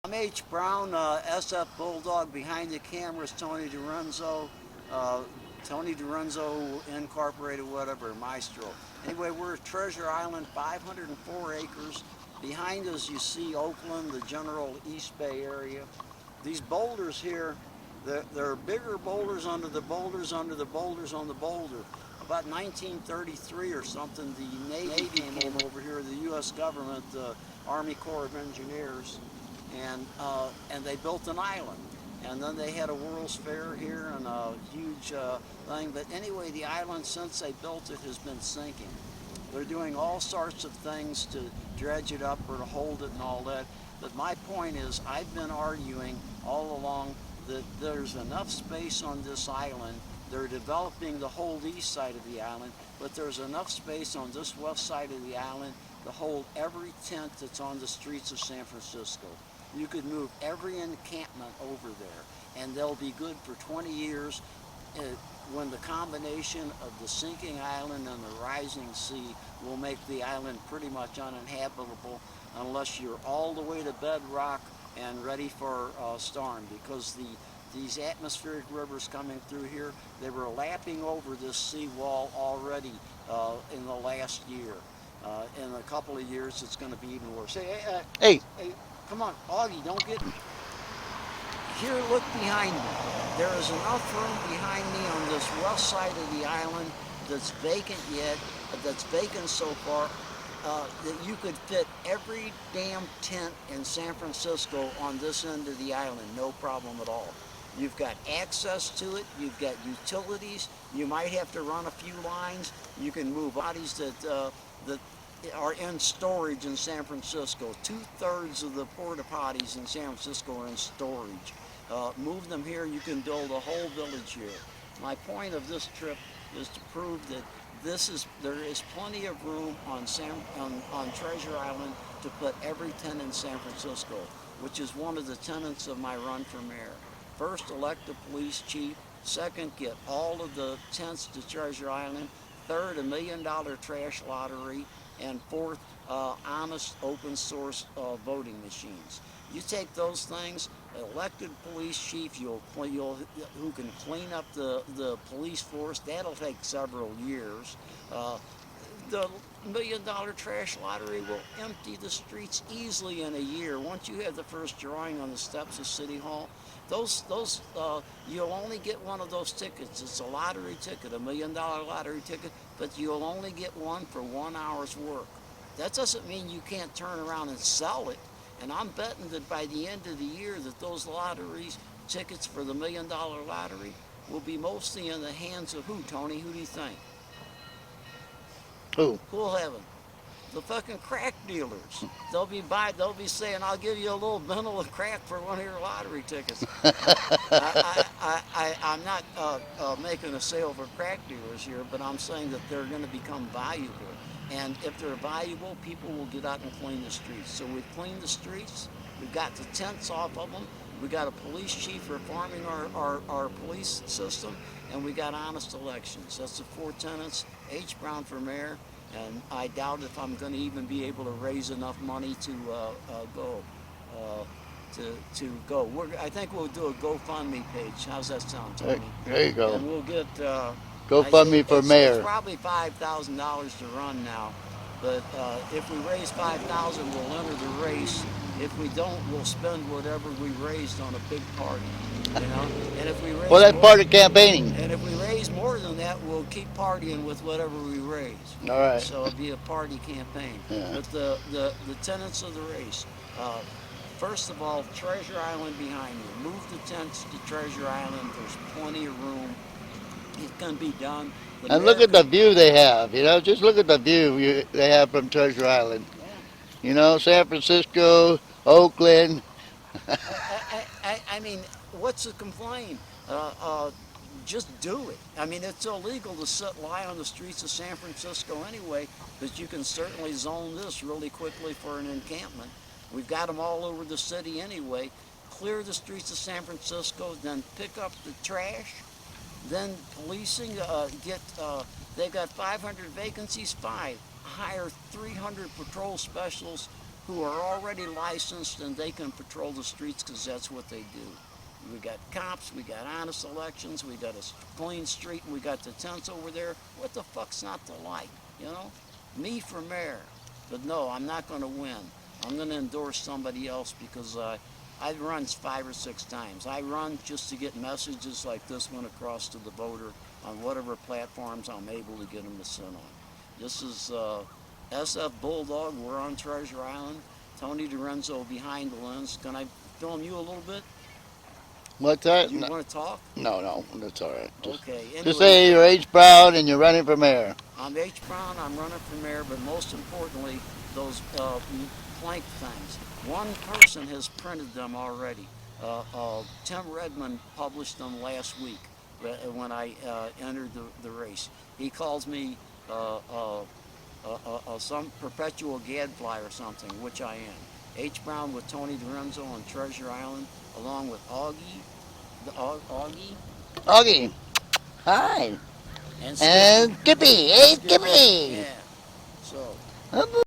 I'm H. Brown, SF Bulldog. Behind the camera is Tony DiRenzo. Uh, Tony DiRenzo Incorporated, whatever, Maestro. Anyway, we're at Treasure Island, 504 acres. Behind us, you see Oakland, the general East Bay area. These boulders here, they're bigger boulders under the boulders under the boulders on the boulder. About 1933 or something, the Navy came over here, the U.S. government, the Army Corps of Engineers, and they built an island. And then they had a World's Fair here and a huge thing. But anyway, the island, since they built it, has been sinking. They're doing all sorts of things to dredge it up or to hold it and all that. But my point is, I've been arguing all along that there's enough space on this island. They're developing the whole east side of the island, but there's enough space on this west side of the island to hold every tent that's on the streets of San Francisco. You could move every encampment over there, and they'll be good for 20 years when the combination of the sinking island and the rising sea will make the island pretty much uninhabitable unless you're all the way to bedrock and ready for a storm, because these atmospheric rivers coming through here, they were lapping over this seawall already in the last year. In a couple of years, it's going to be even worse. Hey, Hey, come on, Augie, don't get... Here, look behind me. There is enough room behind me on this west side of the island that's vacant yet, that's vacant so far, that you could fit every damn tent in San Francisco on this end of the island, no problem at all. You've got access to it, you've got utilities, you might have to run a few lines, you can move bodies that are in storage in San Francisco. 2/3 of the porta potties in San Francisco are in storage. Move them here, you can build a whole village here. My point of this trip is to prove that there is plenty of room on Treasure Island to put every tent in San Francisco, which is one of the tenets of my run for mayor. First, elect a police chief. Second, get all of the tents to Treasure Island. Third, $1 million trash lottery. And fourth, honest open source voting machines. You take those things, elected police chief, who can clean up the police force. That'll take several years. The $1 million trash lottery will empty the streets easily in a year. Once you have the first drawing on the steps of City Hall, you'll only get one of those tickets. It's a lottery ticket, $1 million lottery ticket, but you'll only get one for 1 hour's work. That doesn't mean you can't turn around and sell it. And I'm betting that by the end of the year that those lotteries, tickets for the $1 million lottery, will be mostly in the hands of who, Tony? Who do you think? who? Who'll have them? The fucking crack dealers. They'll be saying, "I'll give you a little bundle of crack for one of your lottery tickets." I'm not making a sale for crack dealers here, but I'm saying that they're going to become valuable. And if they're valuable, people will get out and clean the streets. So we've cleaned the streets. We've got the tents off of them. We got a police chief reforming our police system, and we got honest elections. That's the four tenets. H. Brown for mayor. And I doubt if I'm going to even be able to raise enough money to go. I think we'll do a GoFundMe page. How's that sound, Tony? There you go. And we'll get. GoFundMe for It's mayor. probably $5,000 to run now, but if we raise 5,000, we'll enter the race. If we don't, we'll spend whatever we raised on a big party. You know, and if we raise Well, that's more, part of campaigning. and if we raise more than that, we'll keep partying with whatever we raise. All right. So it'll be a party campaign. Yeah. But the tenets of the race. First of all, Treasure Island behind you. Move the tents to Treasure Island. There's plenty of room. It can be done. And look at the view they have. Just look at the view they have from Treasure Island. San Francisco, Oakland. I mean, what's the complaint? Just do it. I mean, it's illegal to lie on the streets of San Francisco anyway, but you can certainly zone this really quickly for an encampment. We've got them all over the city anyway. Clear the streets of San Francisco, then pick up the trash. Then policing, they've got 500 vacancies, hire 300 patrol specialists who are already licensed and they can patrol the streets because that's what they do. We got cops, we got honest elections, we got a clean street, and we got the tents over there. What the fuck's not to like, you know? Me for mayor. But no, I'm not going to win. I'm going to endorse somebody else because I've run 5 or 6 times. I run just to get messages like this one across to the voter on whatever platforms I'm able to get them to sit on. This is SF Bulldog. We're on Treasure Island. Tony Dorenzo behind the lens. Can I film you a little bit? What's that? You want to talk? No, that's all right. Okay. Anyway, Just say you're H. Brown and you're running for mayor. I'm H. Brown. I'm running for mayor, but most importantly, those plank things. One person has printed them already. Tim Redmond published them last week when I entered the race. He calls me some perpetual gadfly or something, which I am. H. Brown with Tony Dorenzo on Treasure Island, along with Augie, Augie. Hi. and And Skippy. Hey, Skippy. Yeah. So.